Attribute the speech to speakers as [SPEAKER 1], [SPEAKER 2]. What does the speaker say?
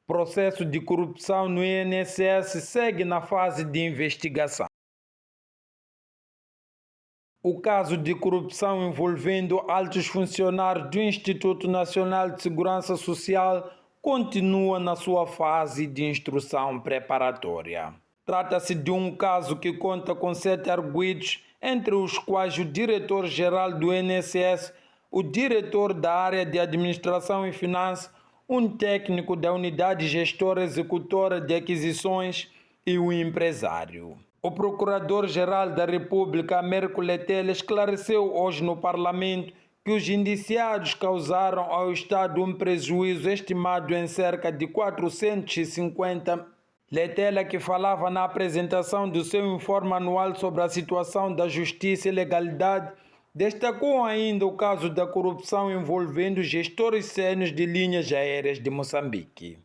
[SPEAKER 1] Processo de corrupção no INSS segue na fase de investigação. O caso de corrupção envolvendo altos funcionários do Instituto Nacional de Segurança Social continua na sua fase de instrução preparatória. Trata-se de um caso que conta com 7 arguidos, entre os quais o diretor-geral do INSS, o diretor da área de Administração e Finanças, um técnico da unidade gestora executora de aquisições e um empresário. O Procurador-Geral da República, Américo Letele, esclareceu hoje no Parlamento que os indiciados causaram ao Estado um prejuízo estimado em cerca de 450. Letele, que falava na apresentação do seu informe anual sobre a situação da justiça e legalidade, destacou ainda o caso da corrupção envolvendo gestores sênios de linhas aéreas de Moçambique.